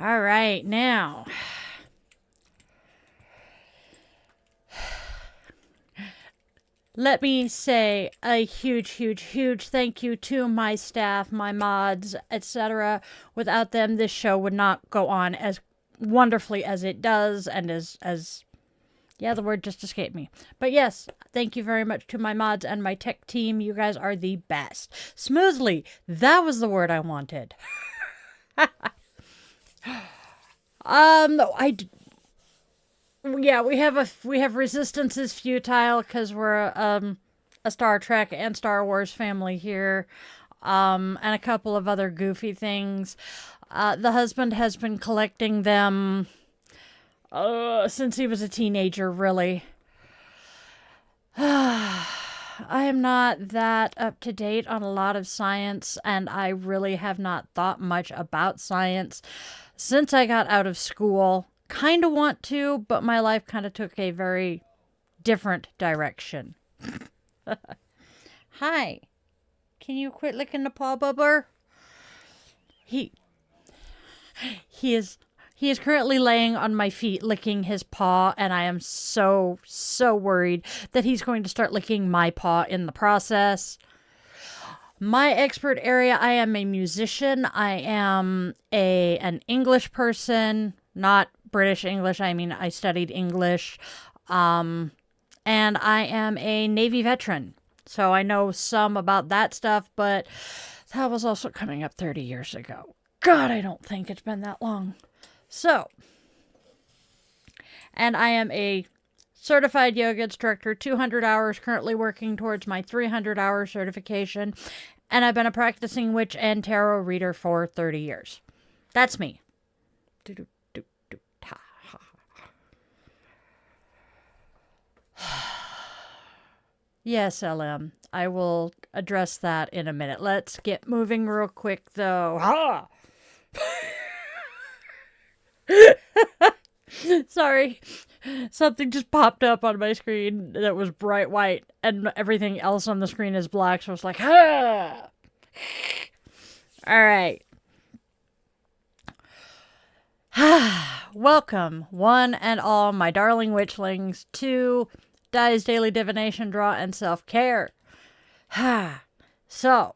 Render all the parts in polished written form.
All right, now. Let me say a huge thank you to my staff, my mods, etc. Without them, this show would not go on as wonderfully as it does, and as yeah, the word just escaped me. But yes, thank you very much to my mods and my tech team. You guys are the best. Smoothly, that was the word I wanted. Yeah, we have Resistance is futile because we're a Star Trek and Star Wars family here, and a couple of other goofy things. The husband has been collecting them since he was a teenager, really. I am not that up to date on a lot of science, and I really have not thought much about science since I got out of school. Kind of want to, but my life kind of took a very different direction. Hi. Can you quit licking the paw bubber? He is currently laying on my feet licking his paw, and I am so worried that he's going to start licking my paw in the process. My expert area, I am a musician. I am an English person, not British English. I mean, I studied English. And I am a Navy veteran. So I know some about that stuff, but that was also coming up 30 years ago. God, I don't think it's been that long. So, and I am a certified yoga instructor, 200 hours, currently working towards my 300-hour certification. And I've been a practicing witch and tarot reader for 30 years. That's me. Yes, LM. I will address that in a minute. Let's get moving real quick, though. Ha! Sorry. Something just popped up on my screen that was bright white, and everything else on the screen is black, so I was like, ha! All right. Welcome, one and all, my darling witchlings, to Di's Daily Divination Draw and Self-Care. So,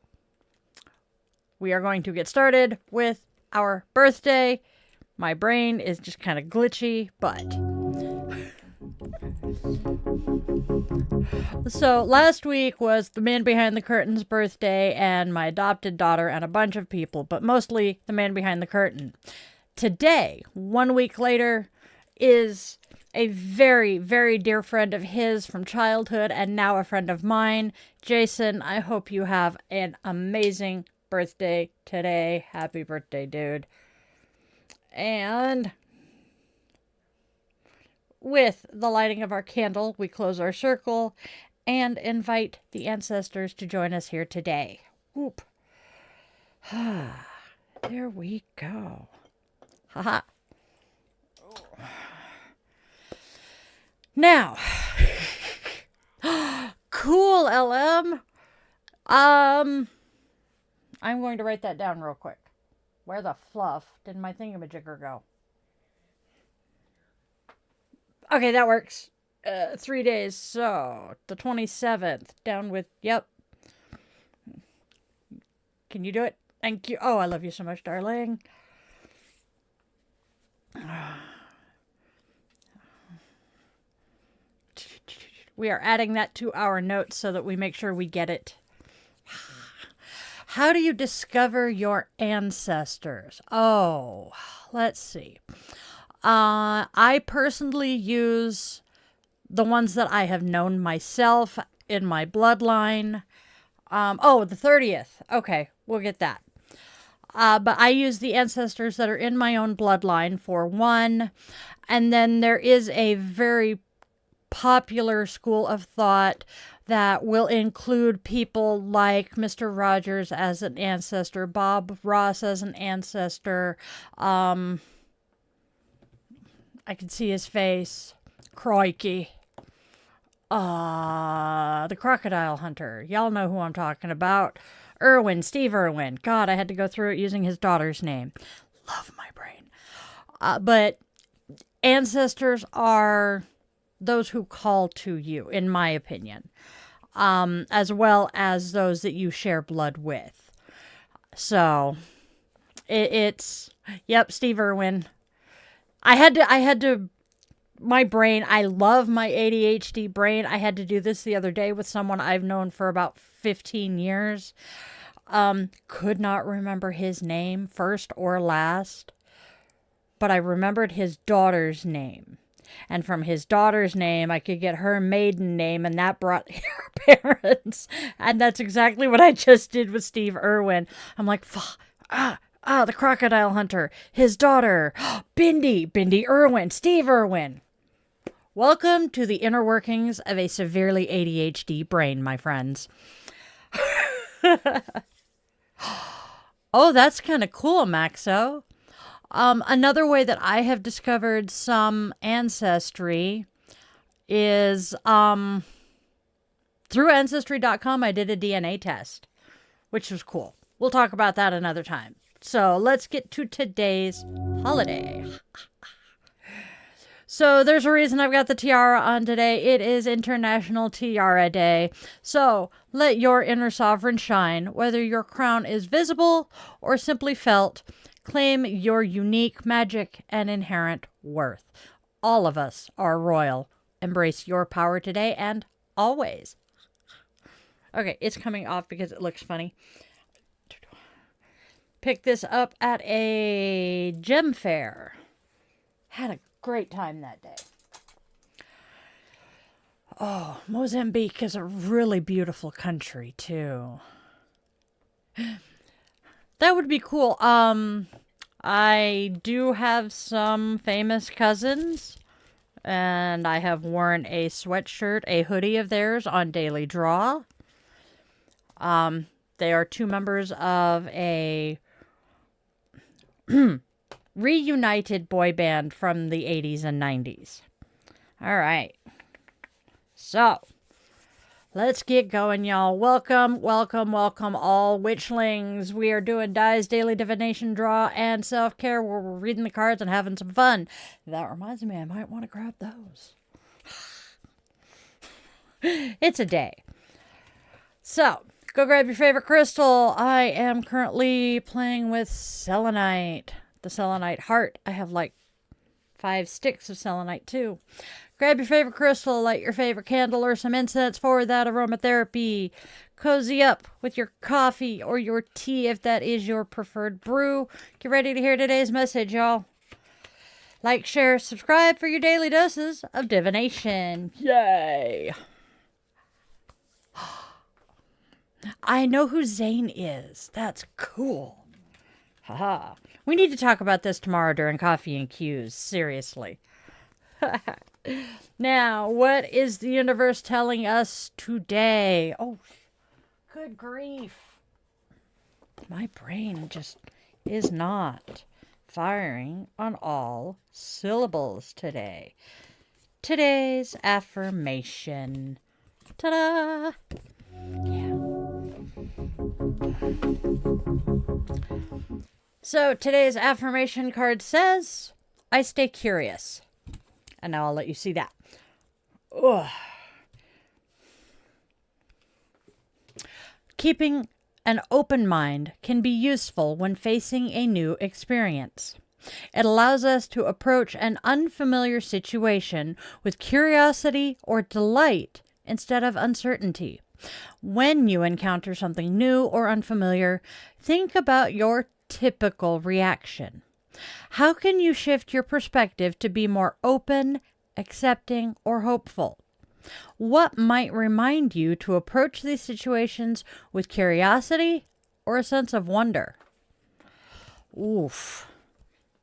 we are going to get started with our birthday. My brain is just kind of glitchy, but... So, last week was the man behind the curtain's birthday and my adopted daughter and a bunch of people, but mostly the man behind the curtain. Today, 1 week later, is a very dear friend of his from childhood and now a friend of mine. Jason, I hope you have an amazing birthday today. Happy birthday, dude. And with the lighting of our candle, we close our circle and invite the ancestors to join us here today. Whoop. There we go. Haha. Now, cool, LM. I'm going to write that down real quick. Where the fluff did my thingamajigger go? Okay, that works. 3 days, so the 27th, down with, yep. Can you do it? Thank you. Oh, I love you so much, darling. We are adding that to our notes so that we make sure we get it. How do you discover your ancestors? Oh, let's see. I personally use the ones that I have known myself in my bloodline. The 30th. Okay, we'll get that. But I use the ancestors that are in my own bloodline for one. And then there is a very popular school of thought that will include people like Mr. Rogers as an ancestor, Bob Ross as an ancestor. I can see his face. Crikey. The crocodile hunter. Y'all know who I'm talking about. Steve Irwin. God, I had to go through it using his daughter's name. Love my brain. But ancestors are those who call to you, in my opinion, as well as those that you share blood with. So it's, yep, Steve Irwin. I had to, my brain, I love my ADHD brain. I had to do this the other day with someone I've known for about 15 years. Could not remember his name, first or last, but I remembered his daughter's name. And from his daughter's name, I could get her maiden name, and that brought her parents. And that's exactly what I just did with Steve Irwin. I'm like, the crocodile hunter, his daughter, Bindi Irwin, Steve Irwin. Welcome to the inner workings of a severely ADHD brain, my friends. Oh, that's kind of cool, Maxo. Another way that I have discovered some ancestry is through Ancestry.com. I did a DNA test, which was cool. We'll talk about that another time. So let's get to today's holiday. So there's a reason I've got the tiara on today. It is International Tiara Day. So let your inner sovereign shine, whether your crown is visible or simply felt. Claim your unique magic and inherent worth. All of us are royal. Embrace your power today and always. Okay, it's coming off because it looks funny. Picked this up at a gem fair. Had a great time that day. Oh, Mozambique is a really beautiful country too. That would be cool. I do have some famous cousins, and I have worn a sweatshirt, a hoodie of theirs on Daily Draw. They are two members of a reunited boy band from the 80s and 90s. All right. So, let's get going, y'all. Welcome, welcome, welcome, all witchlings. We are doing Dai's Daily Divination Draw and Self-Care, where we're reading the cards and having some fun. That reminds me, I might want to grab those. It's a day. So, go grab your favorite crystal. I am currently playing with selenite. The selenite heart. I have like 5 sticks of selenite too. Grab your favorite crystal, light your favorite candle or some incense for that aromatherapy. Cozy up with your coffee or your tea if that is your preferred brew. Get ready to hear today's message, y'all. Like, share, subscribe for your daily doses of divination. Yay! I know who Zane is. That's cool. Haha. We need to talk about this tomorrow during Coffee and Cues. Seriously. Now, what is the universe telling us today? Oh, good grief. My brain just is not firing on all syllables today. Today's affirmation. Ta-da! Yeah. So, today's affirmation card says, I stay curious. And now I'll let you see that. Ugh. Keeping an open mind can be useful when facing a new experience. It allows us to approach an unfamiliar situation with curiosity or delight instead of uncertainty. When you encounter something new or unfamiliar, think about your typical reaction. How can you shift your perspective to be more open, accepting, or hopeful? What might remind you to approach these situations with curiosity or a sense of wonder? Oof.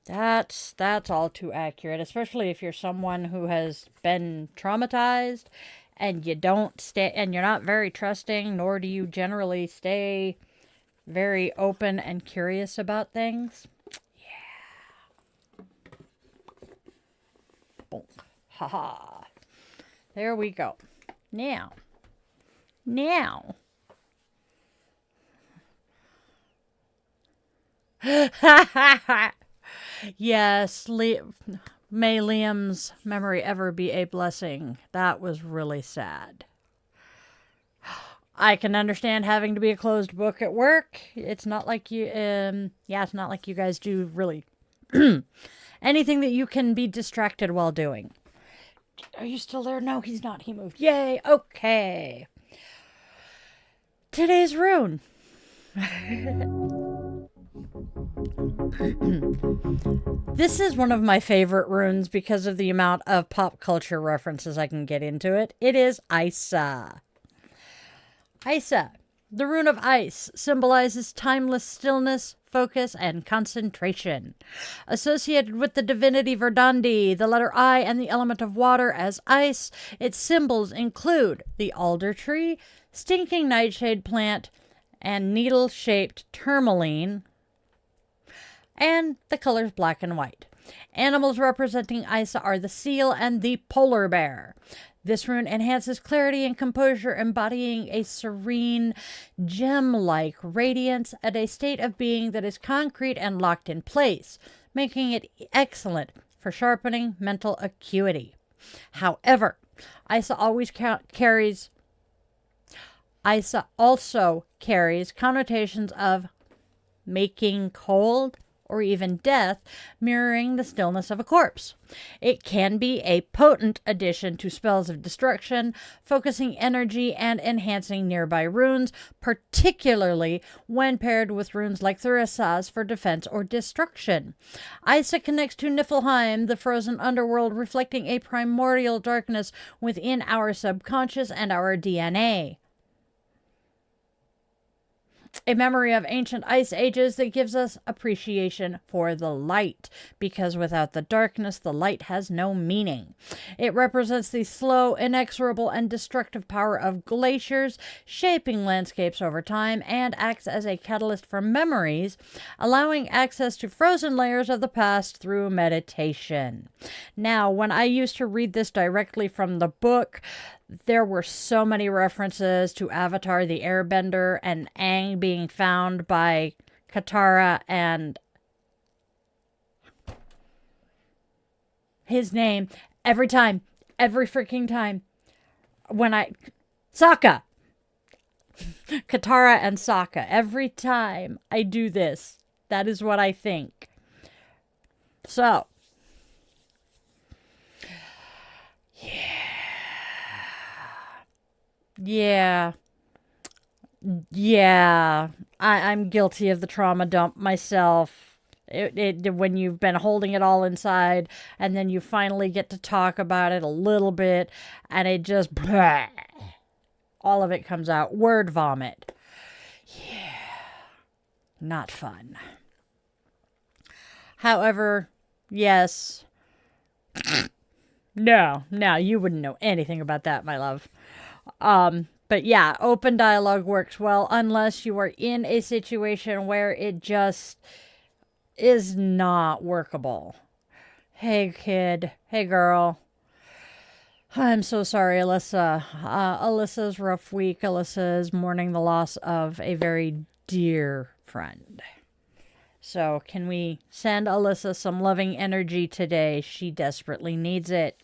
That's all too accurate, especially if you're someone who has been traumatized and you don't stay, and you're not very trusting, nor do you generally stay very open and curious about things. Haha. There we go. Now. Yes, may Liam's memory ever be a blessing. That was really sad. I can understand having to be a closed book at work. It's not like you, it's not like you guys do really anything that you can be distracted while doing. Are you still there? No, he's not. He moved. Yay. Okay. Today's rune. This is one of my favorite runes because of the amount of pop culture references I can get into it. It is Isa. Isa, the rune of ice, symbolizes timeless stillness, focus, and concentration. Associated with the divinity Verdandi, the letter I, and the element of water as ice, its symbols include the alder tree, stinking nightshade plant, and needle-shaped tourmaline, and the colors black and white. Animals representing Isa are the seal and the polar bear. This rune enhances clarity and composure, embodying a serene, gem-like radiance at a state of being that is concrete and locked in place, making it excellent for sharpening mental acuity. However, Isa also carries connotations of making cold or even death, mirroring the stillness of a corpse. It can be a potent addition to spells of destruction, focusing energy and enhancing nearby runes, particularly when paired with runes like Thurisaz for defense or destruction. Isa connects to Niflheim, the frozen underworld, reflecting a primordial darkness within our subconscious and our DNA. A memory of ancient ice ages that gives us appreciation for the light, because without the darkness, the light has no meaning. It represents the slow, inexorable, and destructive power of glaciers, shaping landscapes over time, and acts as a catalyst for memories, allowing access to frozen layers of the past through meditation. Now, when I used to read this directly from the book, there were so many references to Avatar the Airbender and Aang being found by Katara and his name every freaking time. Sokka! Katara and Sokka. Every time I do this, that is what I think. So, Yeah. I'm guilty of the trauma dump myself. When you've been holding it all inside and then you finally get to talk about it a little bit and it just all of it comes out. Word vomit. Yeah. Not fun. However, yes. No, you wouldn't know anything about that, my love. But yeah, open dialogue works well unless you are in a situation where it just is not workable. Hey, kid. Hey, girl. I'm so sorry, Alyssa. Alyssa's rough week. Alyssa is mourning the loss of a very dear friend. So can we send Alyssa some loving energy today? She desperately needs it.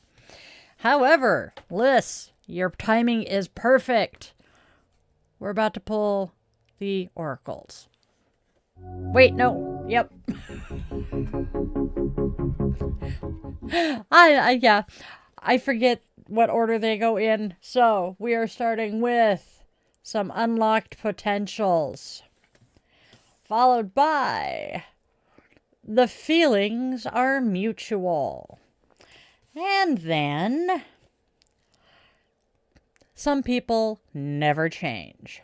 However, Liz, your timing is perfect. We're about to pull the oracles. Wait, no. Yep. I forget what order they go in. So, we are starting with some unlocked potentials, followed by the feelings are mutual. And then some people never change.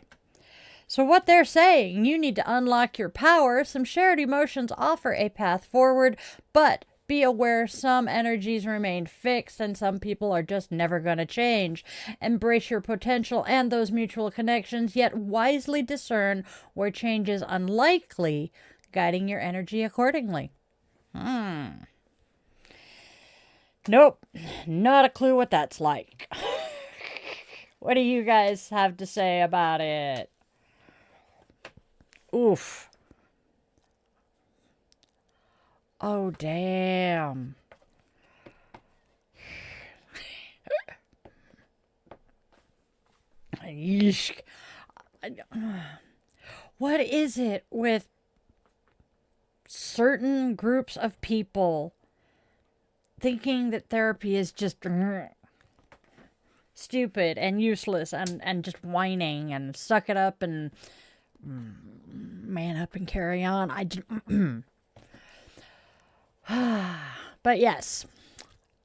So what they're saying, you need to unlock your power. Some shared emotions offer a path forward, but be aware some energies remain fixed and some people are just never going to change. Embrace your potential and those mutual connections, yet wisely discern where change is unlikely, guiding your energy accordingly. Nope, not a clue what that's like. What do you guys have to say about it? Oof. Oh, damn. Yeesh. What is it with certain groups of people thinking that therapy is just stupid and useless and just whining and suck it up and man up and carry on? I just, but yes,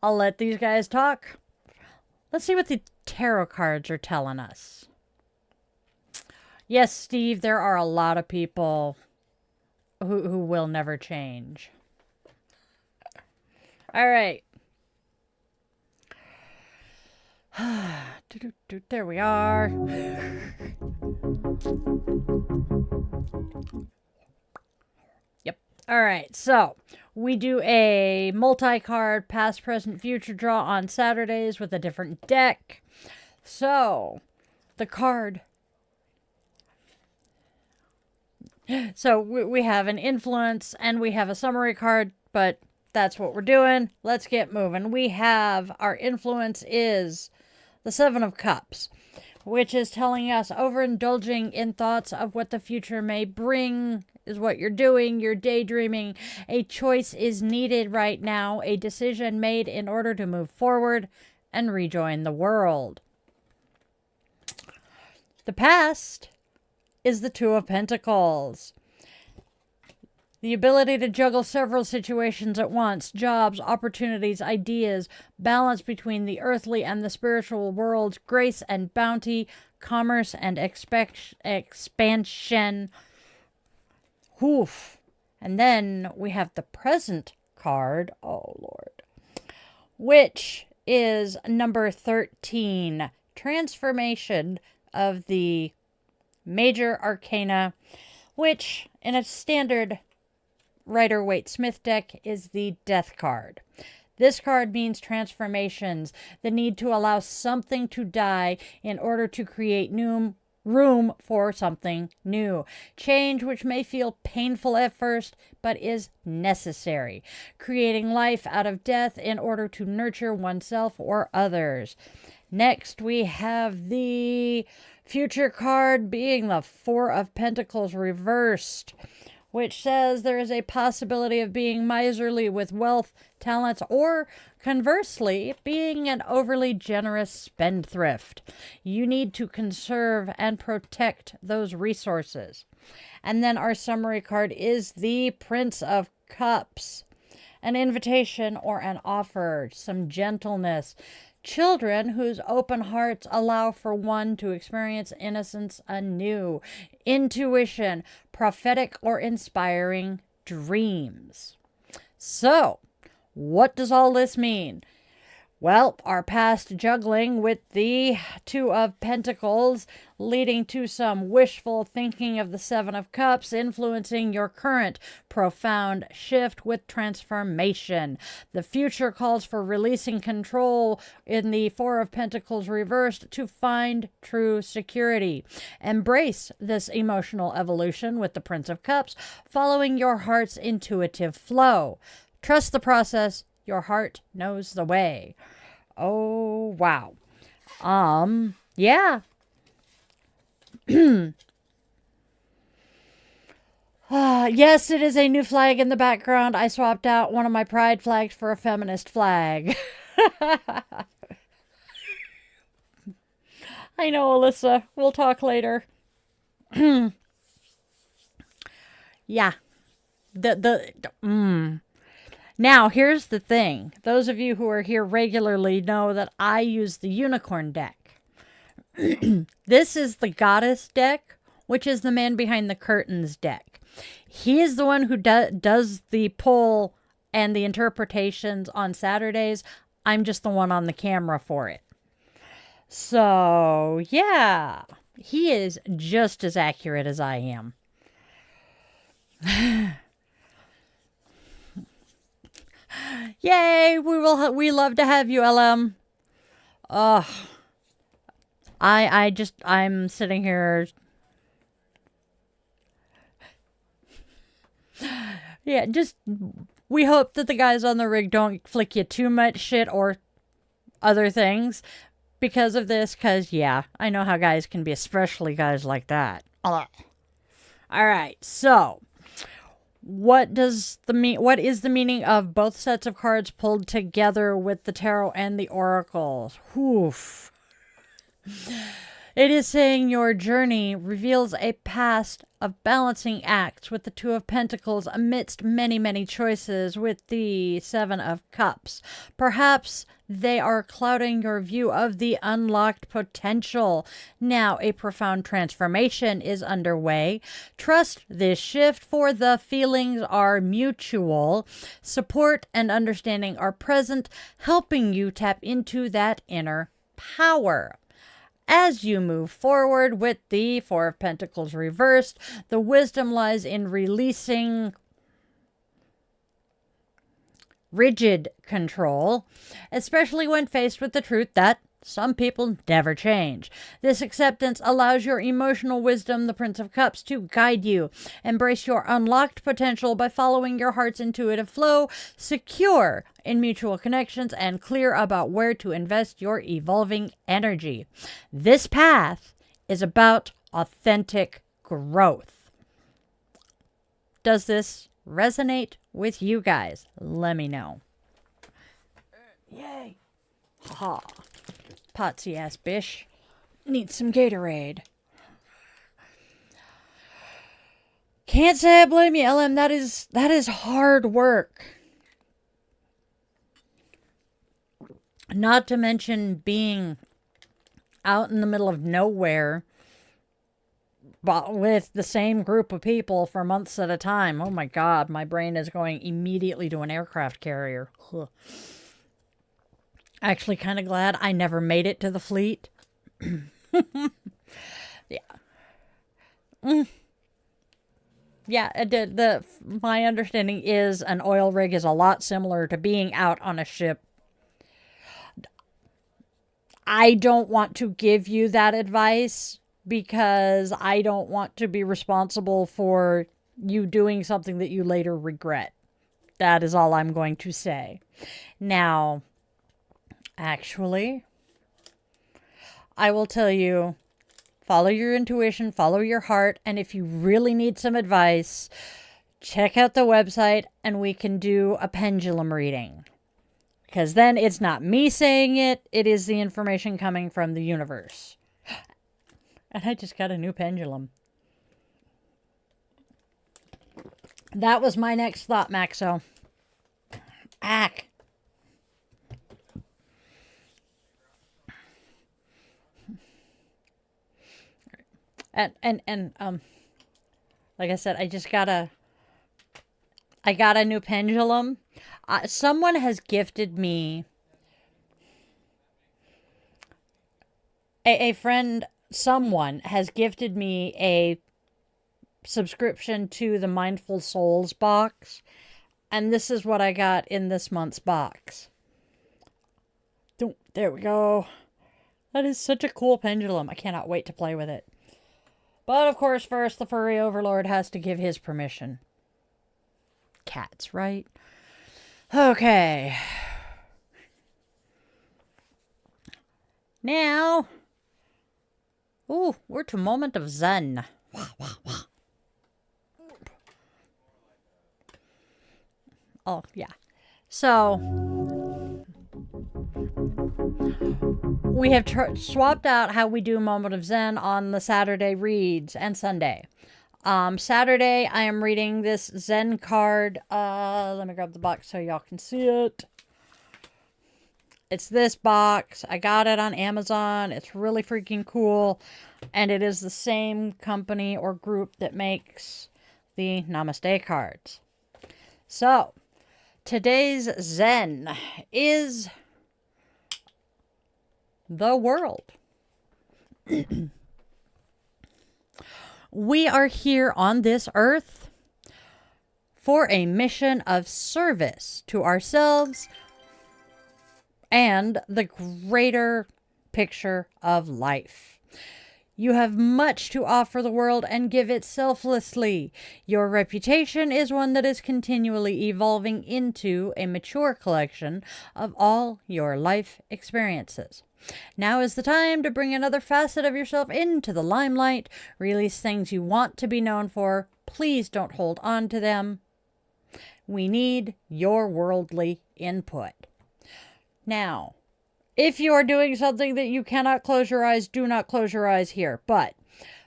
I'll let these guys talk. Let's see what the tarot cards are telling us. Yes, Steve, there are a lot of people who will never change. All right. There we are. Yep. All right. So we do a multi-card past, present, future draw on Saturdays with a different deck. So the card. So we have an influence and we have a summary card, but that's what we're doing. Let's get moving. We have our influence is the Seven of Cups, which is telling us overindulging in thoughts of what the future may bring is what you're doing. You're daydreaming. A choice is needed right now, a decision made in order to move forward and rejoin the world. The past is the Two of Pentacles. The ability to juggle several situations at once, jobs, opportunities, ideas, balance between the earthly and the spiritual worlds, grace and bounty, commerce and expansion. Oof. And then we have the present card, oh Lord, which is number 13, transformation of the Major Arcana, which in a standard Rider-Waite-Smith deck is the Death card. This card means transformations, the need to allow something to die in order to create new room for something new. Change which may feel painful at first, but is necessary. Creating life out of death in order to nurture oneself or others. Next, we have the future card being the Four of Pentacles reversed, which says there is a possibility of being miserly with wealth, talents, or conversely, being an overly generous spendthrift. You need to conserve and protect those resources. And then our summary card is the Prince of Cups, an invitation or an offer, some gentleness. Children whose open hearts allow for one to experience innocence anew. Intuition, prophetic or inspiring dreams. So, what does all this mean? Well, our past juggling with the Two of Pentacles, leading to some wishful thinking of the Seven of Cups, influencing your current profound shift with transformation. The future calls for releasing control in the Four of Pentacles reversed to find true security. Embrace this emotional evolution with the Prince of Cups, following your heart's intuitive flow. Trust the process. Your heart knows the way. Oh, wow. Yeah. Yes, it is a new flag in the background. I swapped out one of my pride flags for a feminist flag. I know, Alyssa. We'll talk later. Yeah. Now, here's the thing. Those of you who are here regularly know that I use the Unicorn deck. This is the Goddess deck, which is the Man Behind the Curtains deck. He is the one who does the pull and the interpretations on Saturdays. I'm just the one on the camera for it. So, yeah. He is just as accurate as I am. Yay! We love to have you, LM. I'm sitting here. Yeah, just We hope that the guys on the rig don't flick you too much shit or other things because of this, because, yeah, I know how guys can be, especially guys like that. All right, so what is the meaning of both sets of cards pulled together with the tarot and the oracles? Oof. It is saying your journey reveals a past of balancing acts with the Two of Pentacles amidst many, many choices with the Seven of Cups. Perhaps they are clouding your view of the unlocked potential. Now a profound transformation is underway. Trust this shift, for the feelings are mutual. Support and understanding are present, helping you tap into that inner power. As you move forward with the Four of Pentacles reversed, the wisdom lies in releasing rigid control, especially when faced with the truth that some people never change. This acceptance allows your emotional wisdom, the Prince of Cups, to guide you. Embrace your unlocked potential by following your heart's intuitive flow, secure in mutual connections, and clear about where to invest your evolving energy. This path is about authentic growth. Does this resonate with you guys? Let me know. Yay. Ha. Potsy ass bish. Needs some Gatorade. Can't say I blame you, LM. That is hard work. Not to mention being out in the middle of nowhere, but with the same group of people for months at a time. Oh my God, my brain is going immediately to an aircraft carrier. Ugh. Actually, kind of glad I never made it to the fleet. Yeah. Yeah, it did. My understanding is an oil rig is a lot similar to being out on a ship. I don't want to give you that advice because I don't want to be responsible for you doing something that you later regret. That is all I'm going to say. Now, actually, I will tell you, follow your intuition, follow your heart, and if you really need some advice, check out the website and we can do a pendulum reading. Because then it's not me saying it, it is the information coming from the universe. And I just got a new pendulum. That was my next thought, Maxo. Ack. And like I said, I got a new pendulum. Someone has gifted me someone has gifted me a subscription to the Mindful Souls box, and this is what I got in this month's box. There we go. That is such a cool pendulum. I cannot wait to play with it. But of course, first the furry overlord has to give his permission. Cats, right? Okay. Now, ooh, we're to moment of Zen. Oh, yeah. So, we have swapped out how we do Moment of Zen on the Saturday reads and Sunday. Saturday, I am reading this Zen card. Let me grab the box so y'all can see it. It's this box. I got it on Amazon. It's really freaking cool. And it is the same company or group that makes the Namaste cards. So, today's Zen is the world. We are here on this earth for a mission of service to ourselves and the greater picture of life. You have much to offer the world and give it selflessly. Your reputation is one that is continually evolving into a mature collection of all your life experiences. Now is the time to bring another facet of yourself into the limelight. Release things you want to be known for. Please don't hold on to them. We need your worldly input. Now, if you are doing something that you cannot close your eyes, do not close your eyes here. But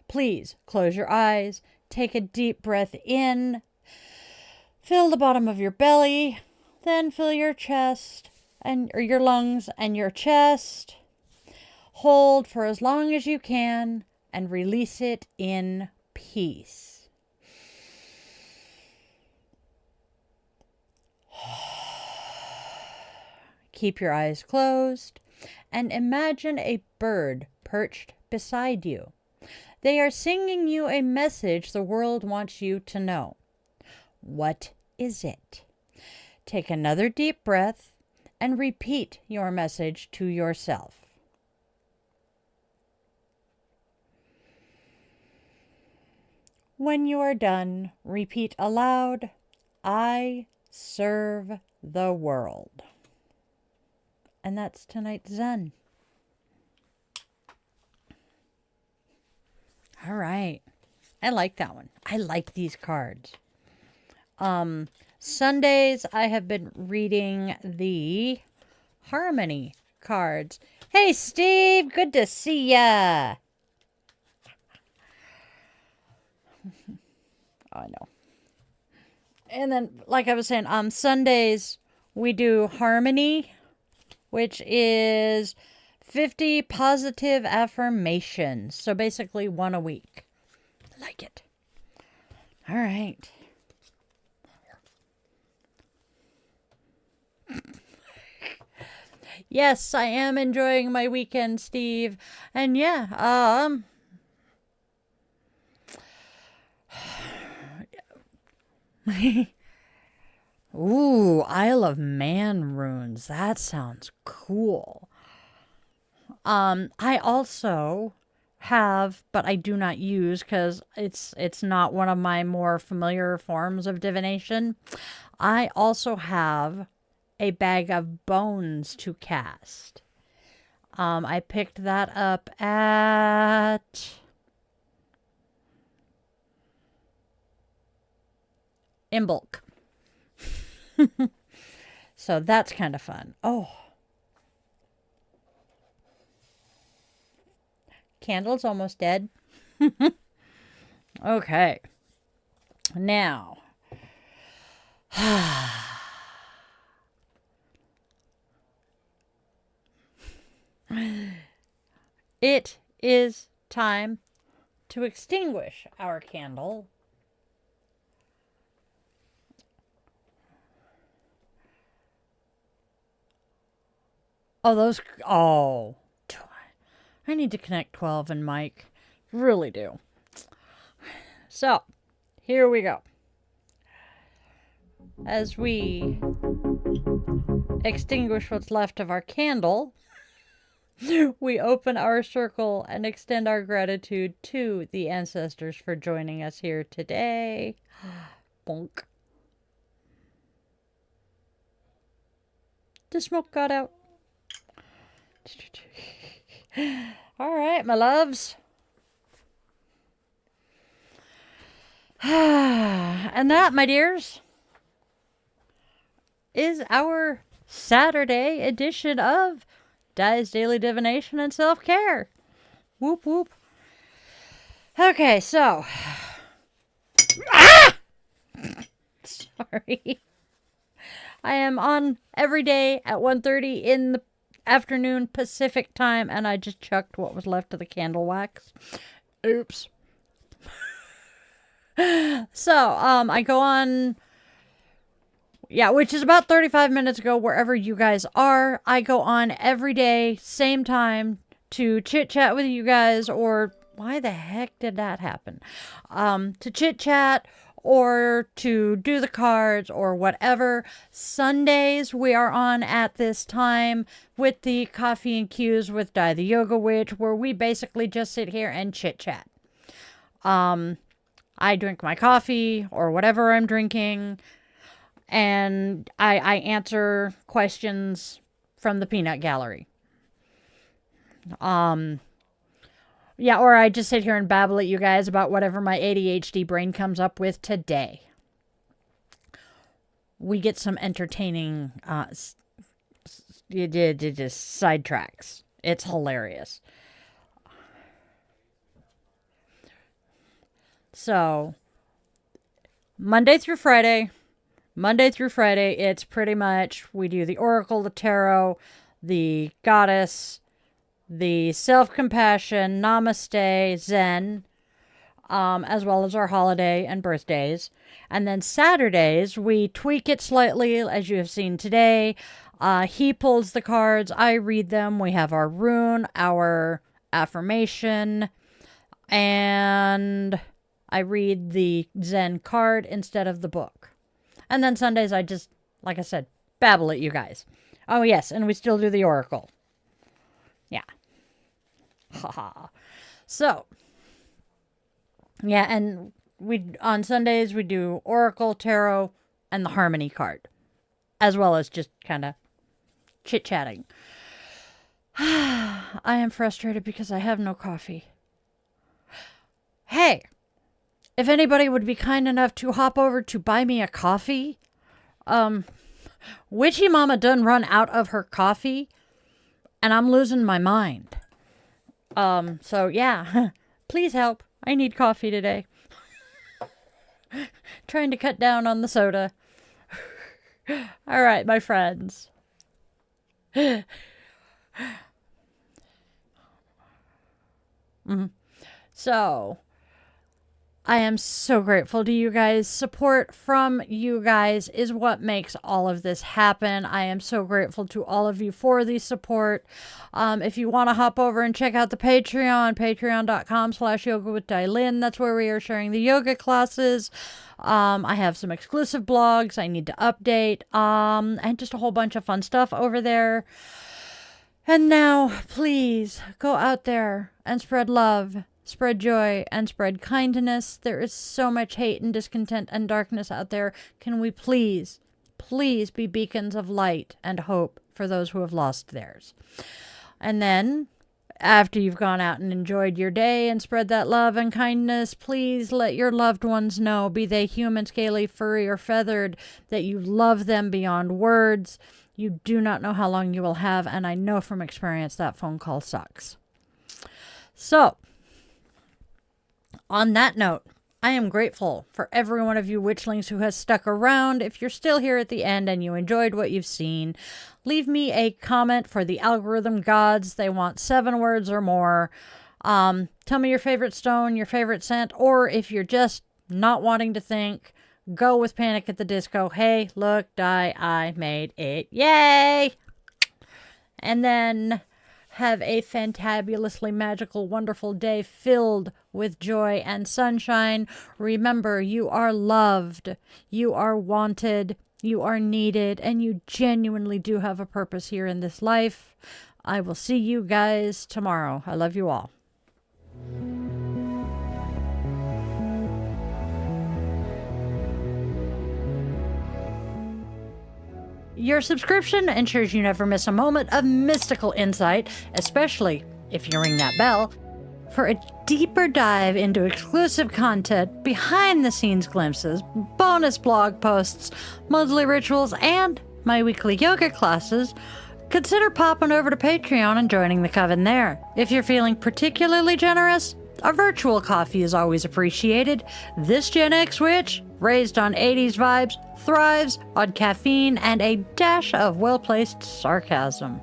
please close your eyes. Take a deep breath in. Fill the bottom of your belly. Then fill your chest or your lungs and your chest. Hold for as long as you can and release it in peace. Keep your eyes closed and imagine a bird perched beside you. They are singing you a message the world wants you to know. What is it? Take another deep breath and repeat your message to yourself. When you are done, repeat aloud, I serve the world. And that's tonight's Zen. All right. I like that one. I like these cards. Sundays, I have been reading the Harmony cards. Hey, Steve. Good to see ya. Oh, I know. And then, like I was saying, Sundays, we do Harmony, which is 50 positive affirmations. So basically 1 a week. I like it. All right. Yes, I am enjoying my weekend, Steve. And yeah, ooh, Isle of Man runes. That sounds cool. I also have, but I do not use because it's not one of my more familiar forms of divination. I also have a bag of bones to cast. I picked that up at in bulk. So that's kind of fun. Oh. Candle's almost dead. Okay. Now. It is time to extinguish our candle. Oh, I need to connect 12 and Mike. Really do. So, here we go. As we extinguish what's left of our candle, we open our circle and extend our gratitude to the ancestors for joining us here today. Bonk. The smoke got out. All right, my loves. And that, my dears, is our Saturday edition of Di's Daily Divination and Self-Care. Whoop, whoop. Okay, so. Sorry. I am on every day at 1:30 in the afternoon Pacific time, and I just chucked what was left of the candle wax. Oops. So, I go on, which is about 35 minutes ago, wherever you guys are. I go on every day, same time, to chit-chat with you guys, or why the heck did that happen? To chit-chat, or to do the cards or whatever. Sundays we are on at this time with the Coffee and Cues with Di the Yoga Witch, where we basically just sit here and chit chat. I drink my coffee or whatever I'm drinking, and I answer questions from the peanut gallery. Yeah, or I just sit here and babble at you guys about whatever my ADHD brain comes up with today. We get some entertaining sidetracks. It's hilarious. So, Monday through Friday, it's pretty much we do the Oracle, the Tarot, the Goddess, the Self-Compassion, Namaste, Zen, as well as our holiday and birthdays. And then Saturdays, we tweak it slightly, as you have seen today. He pulls the cards, I read them. We have our rune, our affirmation, and I read the Zen card instead of the book. And then Sundays, I just, like I said, babble at you guys. Oh, yes, and we still do the Oracle. Yeah. Haha. So, yeah, and on Sundays, we do Oracle, Tarot, and the Harmony card, as well as just kind of chit-chatting. I am frustrated because I have no coffee. Hey, if anybody would be kind enough to hop over to buy me a coffee, Witchy Mama done run out of her coffee, and I'm losing my mind. So yeah, please help. I need coffee today. Trying to cut down on the soda. All right, my friends. So, I am so grateful to you guys. Support from you guys is what makes all of this happen. I am so grateful to all of you for the support. If you want to hop over and check out the Patreon, patreon.com/yogawithdilyn. That's where we are sharing the yoga classes. I have some exclusive blogs I need to update, and just a whole bunch of fun stuff over there. And now, please go out there and spread love, spread joy, and spread kindness. There is so much hate and discontent and darkness out there. Can we please be beacons of light and hope for those who have lost theirs? And then, after you've gone out and enjoyed your day and spread that love and kindness, please let your loved ones know, be they human, scaly, furry, or feathered, that you love them beyond words. You do not know how long you will have, and I know from experience that phone call sucks. So, on that note, I am grateful for every one of you witchlings who has stuck around. If you're still here at the end and you enjoyed what you've seen, leave me a comment for the algorithm gods. They want 7 words or more. Tell me your favorite stone, your favorite scent, or if you're just not wanting to think, go with Panic at the Disco. Hey, look, Di, I made it. Yay! And then have a fantabulously magical, wonderful day filled with joy and sunshine. Remember, you are loved, you are wanted, you are needed, and you genuinely do have a purpose here in this life. I will see you guys tomorrow. I love you all. Your subscription ensures you never miss a moment of mystical insight, especially if you ring that bell, for a deeper dive into exclusive content, behind-the-scenes glimpses, bonus blog posts, monthly rituals, and my weekly yoga classes. Consider popping over to Patreon and joining the coven there. If you're feeling particularly generous, a virtual coffee is always appreciated. This Gen X witch, raised on 80s vibes, thrives on caffeine and a dash of well-placed sarcasm.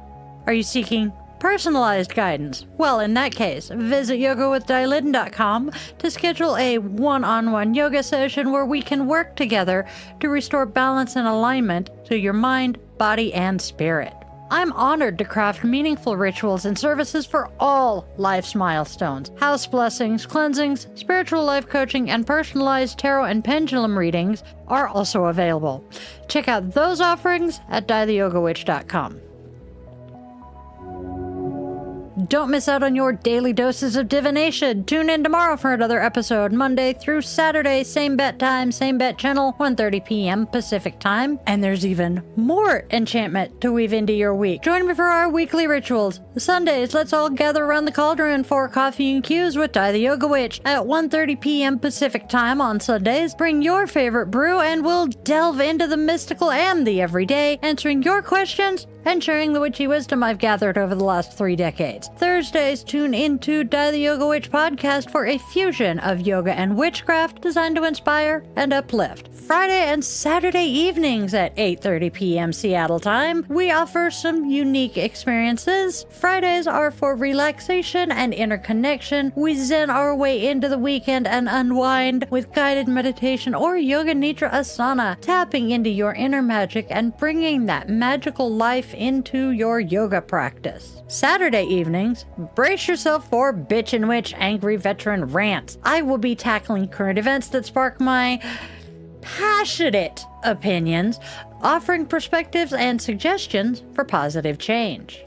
Are you seeking personalized guidance? Well, in that case, visit yogawithdilyn.com to schedule a one-on-one yoga session where we can work together to restore balance and alignment to your mind, body, and spirit. I'm honored to craft meaningful rituals and services for all life's milestones. House blessings, cleansings, spiritual life coaching, and personalized tarot and pendulum readings are also available. Check out those offerings at dietheyogawitch.com. Don't miss out on your daily doses of divination. Tune in tomorrow for another episode, Monday through Saturday, same bet time, same bet channel, 1:30 p.m. Pacific time. And there's even more enchantment to weave into your week. Join me for our weekly rituals. Sundays, let's all gather around the cauldron for coffee and cues with Di the Yoga Witch at 1:30 p.m. Pacific time on Sundays. Bring your favorite brew and we'll delve into the mystical and the everyday, answering your questions and sharing the witchy wisdom I've gathered over the last 3 decades. Thursdays, tune into Di the Yoga Witch podcast for a fusion of yoga and witchcraft designed to inspire and uplift. Friday and Saturday evenings at 8:30 p.m. Seattle time, we offer some unique experiences. Fridays are for relaxation and interconnection. We zen our way into the weekend and unwind with guided meditation or yoga nidra asana, tapping into your inner magic and bringing that magical life into your yoga practice. Saturday evenings, brace yourself for Bitch and Witch Angry Veteran Rants. I will be tackling current events that spark my passionate opinions, offering perspectives and suggestions for positive change.